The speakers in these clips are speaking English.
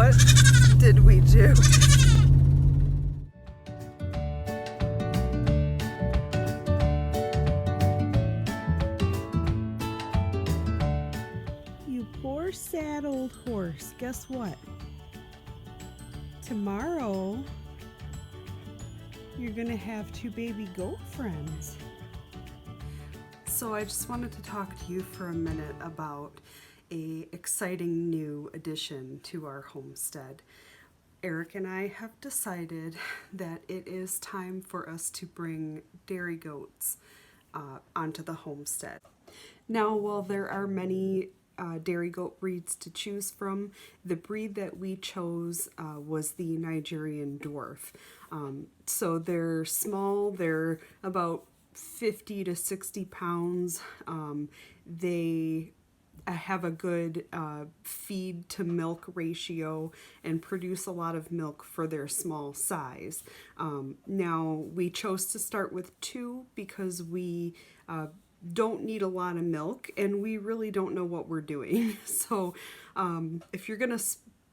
What did we do? You poor sad old horse. Guess what? Tomorrow you're gonna have two baby goat friends. So I just wanted to talk to you for a minute about a exciting new addition to our homestead. Eric and I have decided that it is time for us to bring dairy goats onto the homestead. Now, while there are many dairy goat breeds to choose from, the breed that we chose was the Nigerian Dwarf. So they're small, they're about 50 to 60 pounds. They have a good feed to milk ratio and produce a lot of milk for their small size. Now, we chose to start with 2 because we don't need a lot of milk and we really don't know what we're doing. So if you're gonna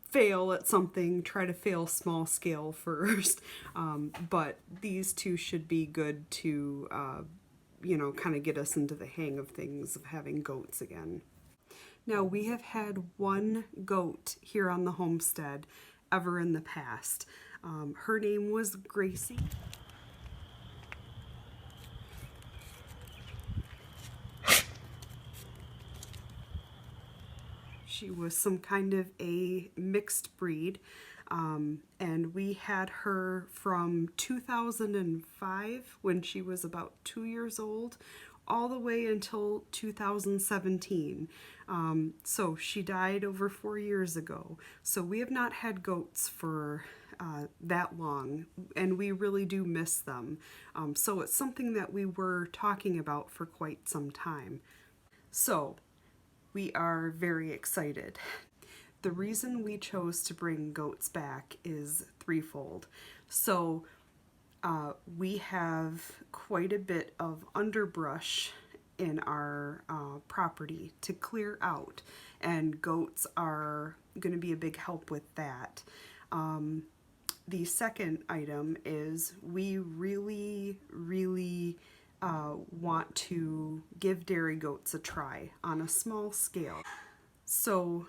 fail at something, try to fail small scale first. But these 2 should be good to kind of get us into the hang of things, of having goats again. Now, we have had 1 goat here on the homestead ever in the past. Her name was Gracie. She was some kind of a mixed breed, and we had her from 2005, when she was about 2 years old, all the way until 2017. So she died over 4 years ago. So we have not had goats for that long, and we really do miss them. So it's something that we were talking about for quite some time. So we are very excited. The reason we chose to bring goats back is threefold. So we have quite a bit of underbrush in our property to clear out, and goats are going to be a big help with that. The second item is we really want to give dairy goats a try on a small scale. So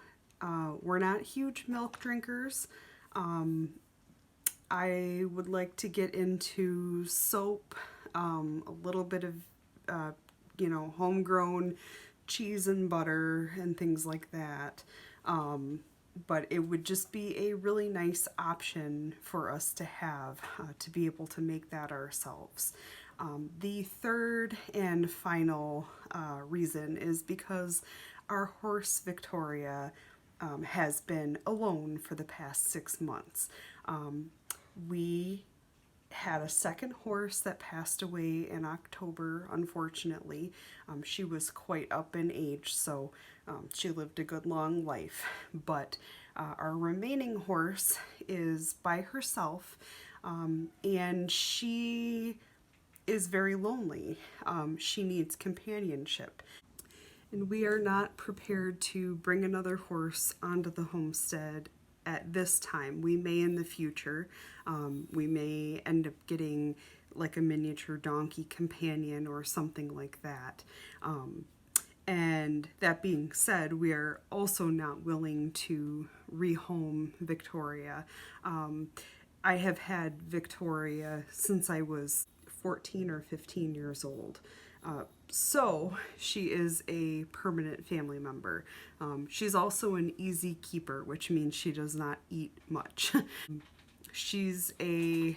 we're not huge milk drinkers. I would like to get into soap, a little bit of homegrown cheese and butter and things like that. But it would just be a really nice option for us to have, to be able to make that ourselves. The third and final reason is because our horse Victoria has been alone for the past 6 months. We had a second horse that passed away in October, unfortunately. She was quite up in age, so she lived a good long life. But our remaining horse is by herself, and she is very lonely. She needs companionship. And we are not prepared to bring another horse onto the homestead at this time. We may in the future. We may end up getting like a miniature donkey companion or something like that. And that being said, we are also not willing to rehome Victoria. I have had Victoria since I was 14 or 15 years old. So she is a permanent family member. She's also an easy keeper, which means she does not eat much. She's a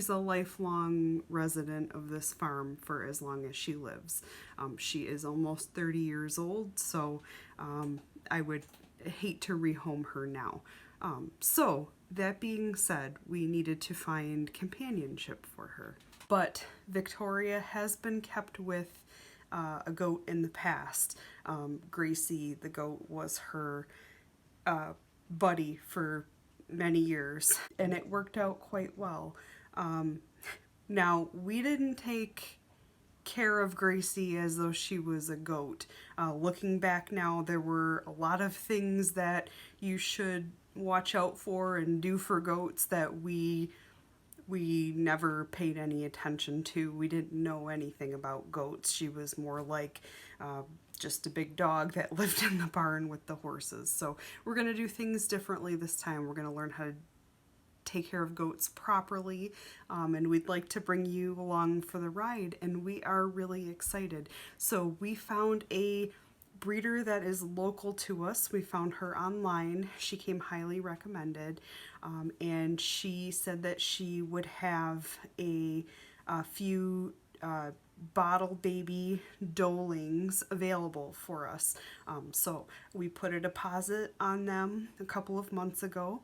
lifelong resident of this farm for as long as she lives. She is almost 30 years old, so I would hate to rehome her now. So that being said, we needed to find companionship for her. But Victoria has been kept with a goat in the past. Gracie, the goat, was her buddy for many years, and it worked out quite well. Now, we didn't take care of Gracie as though she was a goat. Looking back now, there were a lot of things that you should watch out for and do for goats that we never paid any attention to. We didn't know anything about goats. She was more like just a big dog that lived in the barn with the horses. So we're going to do things differently this time. We're going to learn how to take care of goats properly, and we'd like to bring you along for the ride, and we are really excited. So we found a breeder that is local to us. We found her online. She came highly recommended, and she said that she would have a few bottle baby doelings available for us. So we put a deposit on them a couple of months ago.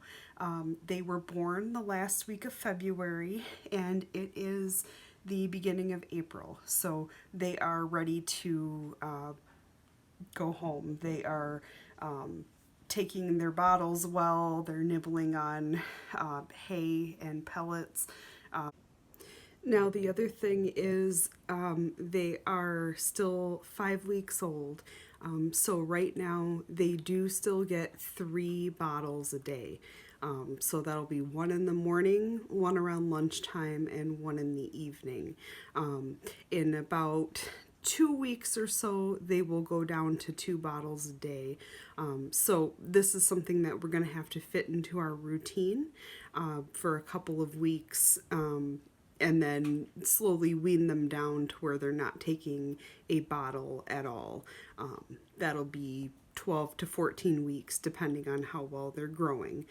They were born the last week of February, and it is the beginning of April. So they are ready to go home. They are taking their bottles well. They're nibbling on hay and pellets. Now the other thing is they are still 5 weeks old. So right now they do still get 3 bottles a day. So that'll be 1 in the morning, 1 around lunchtime, and 1 in the evening. In about 2 weeks or so, they will go down to 2 bottles a day. So this is something that we're going to have to fit into our routine for a couple of weeks, and then slowly wean them down to where they're not taking a bottle at all. That'll be 12 to 14 weeks, depending on how well they're growing.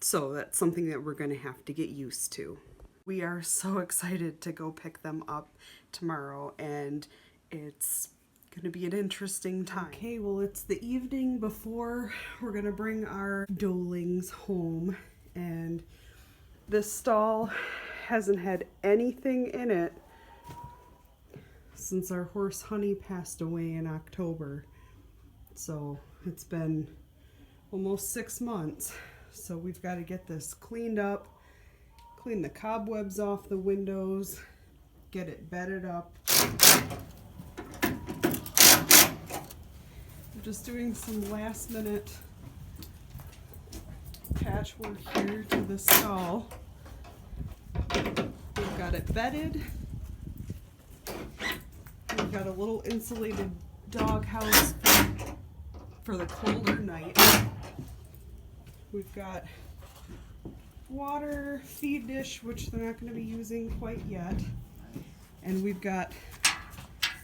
So that's something that we're going to have to get used to. We are so excited to go pick them up tomorrow, and it's going to be an interesting time. Okay, well, it's the evening before we're going to bring our doelings home, and this stall hasn't had anything in it since our horse Honey passed away in October. So it's been almost 6 months. So we've got to get this cleaned up, clean the cobwebs off the windows, get it bedded up. I'm just doing some last minute patchwork here to the stall. We've got it bedded. We've got a little insulated dog house for the colder night. We've got water, feed dish, which they're not going to be using quite yet. And we've got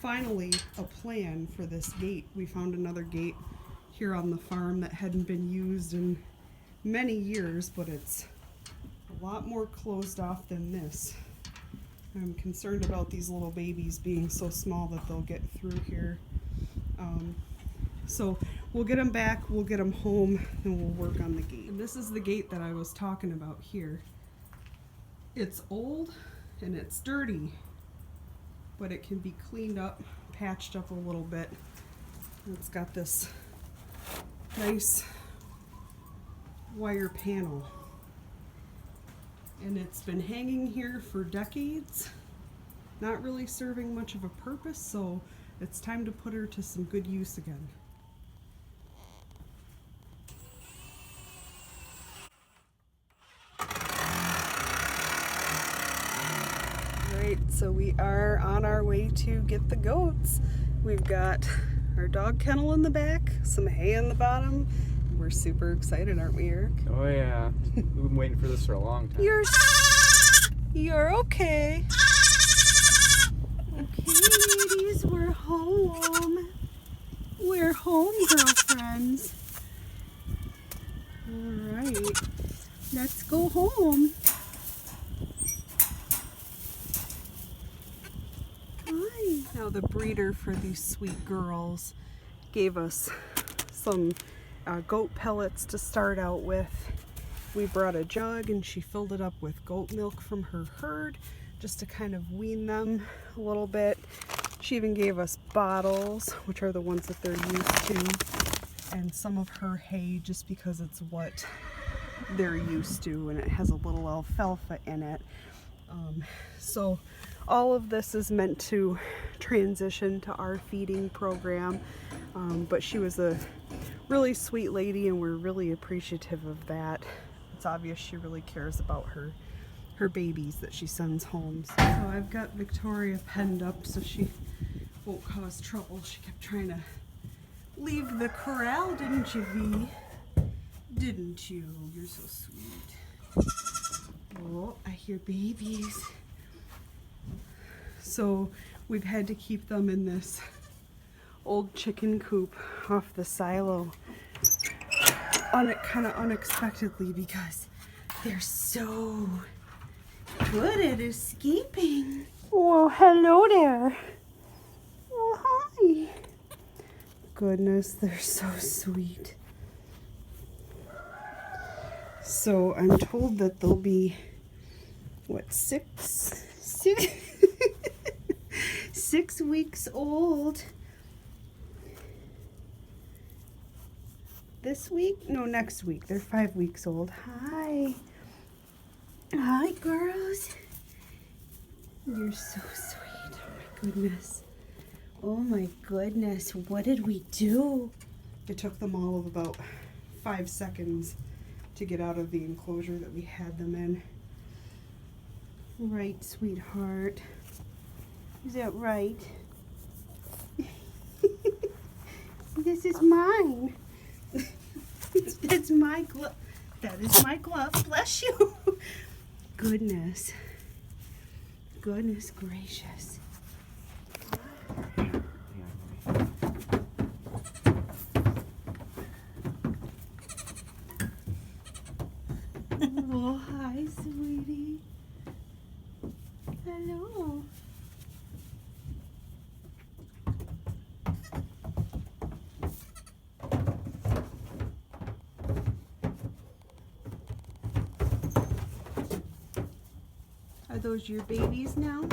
finally a plan for this gate. We found another gate here on the farm that hadn't been used in many years, but it's a lot more closed off than this. I'm concerned about these little babies being so small that they'll get through here. So we'll get them back, we'll get them home, and we'll work on the gate. And this is the gate that I was talking about here. It's old and it's dirty, but it can be cleaned up, patched up a little bit. It's got this nice wire panel. And it's been hanging here for decades, not really serving much of a purpose, so it's time to put her to some good use again. Right, so we are on our way to get the goats. We've got our dog kennel in the back, some hay in the bottom. We're super excited, aren't we, Eric? Oh yeah, we've been waiting for this for a long time. You're okay. Okay, ladies, we're home. We're home, girlfriends. All right, let's go home. Hi. Now the breeder for these sweet girls gave us some goat pellets to start out with. We brought a jug and she filled it up with goat milk from her herd just to kind of wean them a little bit. She even gave us bottles, which are the ones that they're used to, and some of her hay just because it's what they're used to, and it has a little alfalfa in it. So all of this is meant to transition to our feeding program, but she was a really sweet lady, and we're really appreciative of that. It's obvious she really cares about her babies that she sends home. So I've got Victoria penned up so she won't cause trouble. She kept trying to leave the corral, didn't you, V? Didn't you? You're so sweet. Oh, I hear babies. So we've had to keep them in this old chicken coop off the silo kind of unexpectedly because they're so good at escaping. Well, hello there. Oh, hi. Goodness, they're so sweet. So I'm told that they'll be, what, six 6 weeks old this week? No, next week. They're 5 weeks old. Hi. Hi, girls. You're so sweet. Oh, my goodness. Oh, my goodness. What did we do? It took them all of about 5 seconds to get out of the enclosure that we had them in. Right, sweetheart. Is that right? This is mine. That's my glove. That is my glove. Bless you. Goodness. Goodness gracious. Oh, hi, sweetie. Hello. Are those your babies now?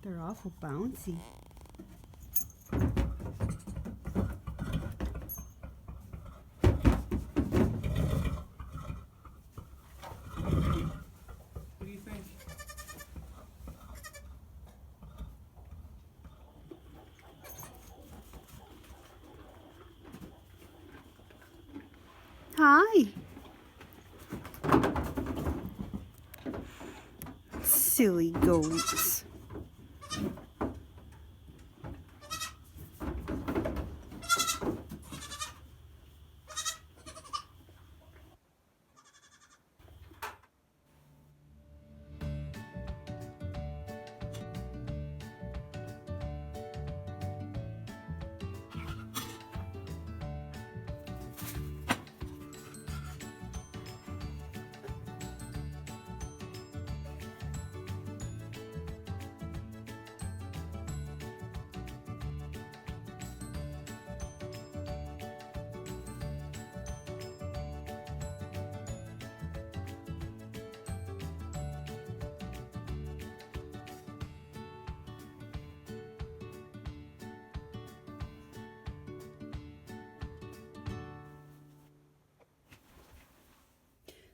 They're awful bouncy. What do you think? Hi. Silly goats.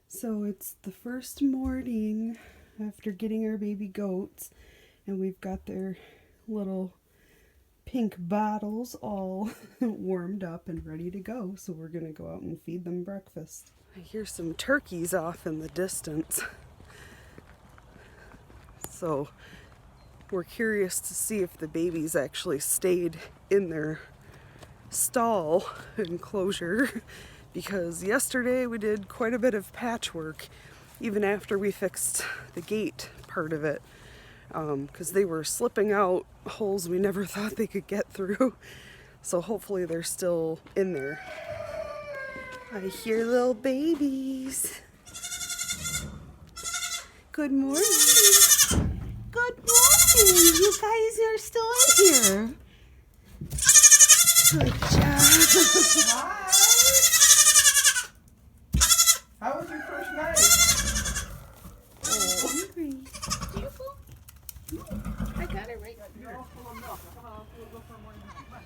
So it's the first morning after getting our baby goats, and we've got their little pink bottles all warmed up and ready to go. So we're going to go out and feed them breakfast. I hear some turkeys off in the distance. So we're curious to see if the babies actually stayed in their stall enclosure, because yesterday we did quite a bit of patchwork even after we fixed the gate part of it, because they were slipping out holes we never thought they could get through. So hopefully they're still in there. I hear little babies. Good morning. Good morning. You guys are still in here. Good job. Hi! How was your first night? Oh, hungry. Beautiful. I got it right You're all full of milk. Come on, we'll go for a morning nap. Come on.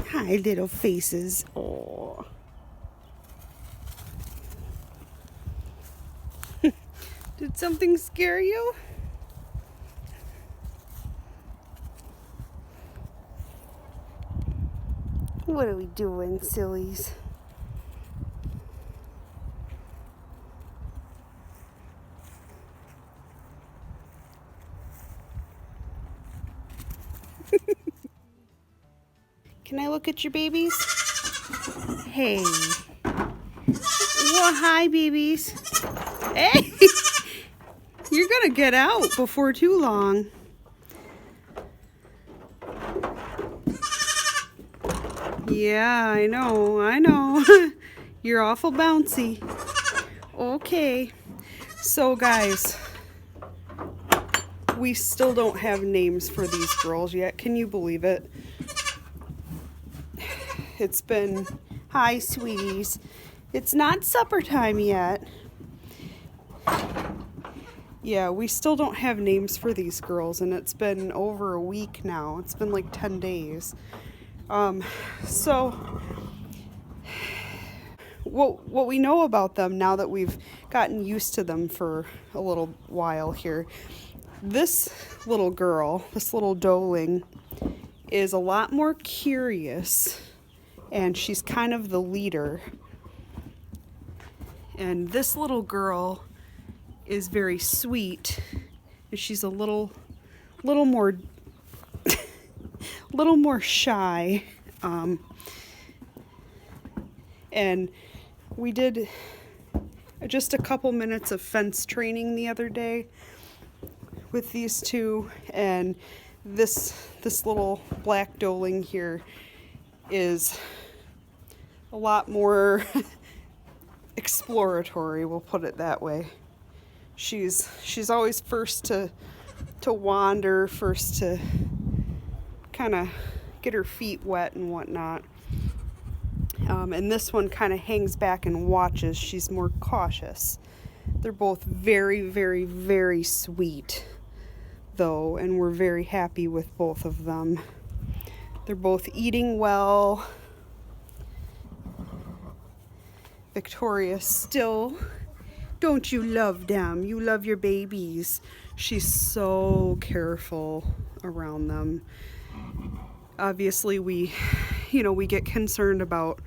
Hi, little faces. Oh. Did something scare you? What are we doing, sillies? Can I look at your babies? Hey. Well, hi, babies. Hey! You're gonna get out before too long. Yeah, I know. You're awful bouncy. Okay. So, guys, we still don't have names for these girls yet. Can you believe it? It's been, hi, sweeties. It's not supper time yet. Yeah, we still don't have names for these girls, and it's been over a week now. It's been like 10 days. So what we know about them now that we've gotten used to them for a little while here, this little girl, this little doeling, is a lot more curious, and she's kind of the leader. And this little girl is very sweet, and she's a little more little more shy. And we did just a couple minutes of fence training the other day with these two, and this little black doeling here is a lot more exploratory, we'll put it that way. She's always first to wander, first to kind of get her feet wet and whatnot. And this one kind of hangs back and watches. She's more cautious. They're both very, very, very sweet, though, and we're very happy with both of them. They're both eating well. Victoria still, don't you love them? You love your babies. She's so careful around them. Obviously, we get concerned about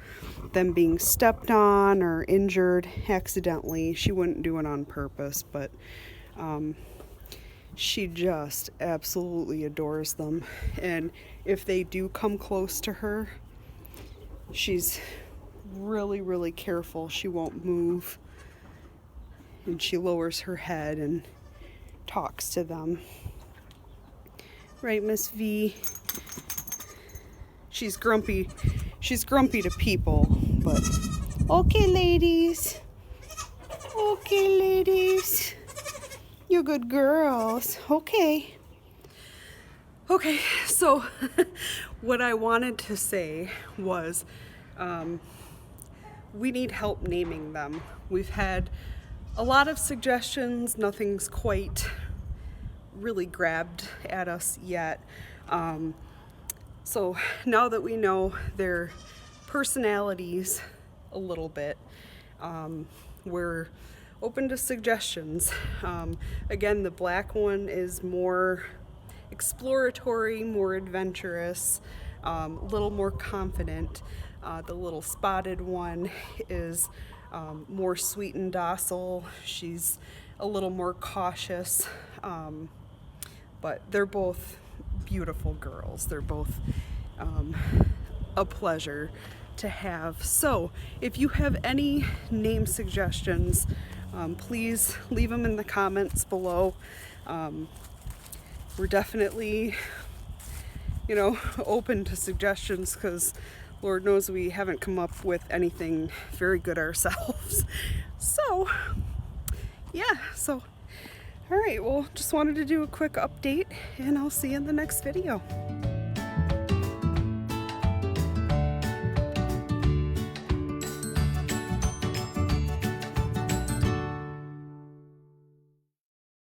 them being stepped on or injured accidentally. She wouldn't do it on purpose, but she just absolutely adores them. And if they do come close to her, she's really, really careful. She won't move, and she lowers her head and talks to them. Right, Miss V? She's grumpy. She's grumpy to people, but okay, ladies. Okay, ladies. You're good girls. Okay. Okay, so what I wanted to say was we need help naming them. We've had a lot of suggestions. Nothing's quite really grabbed at us yet. So now that we know their personalities a little bit, we're open to suggestions. Again, the black one is more exploratory, more adventurous, a little more confident. The little spotted one is more sweet and docile. She's a little more cautious, but they're both beautiful girls. They're both a pleasure to have. So if you have any name suggestions, please leave them in the comments below. We're definitely, open to suggestions, because Lord knows we haven't come up with anything very good ourselves. So yeah, all right, well, just wanted to do a quick update, and I'll see you in the next video.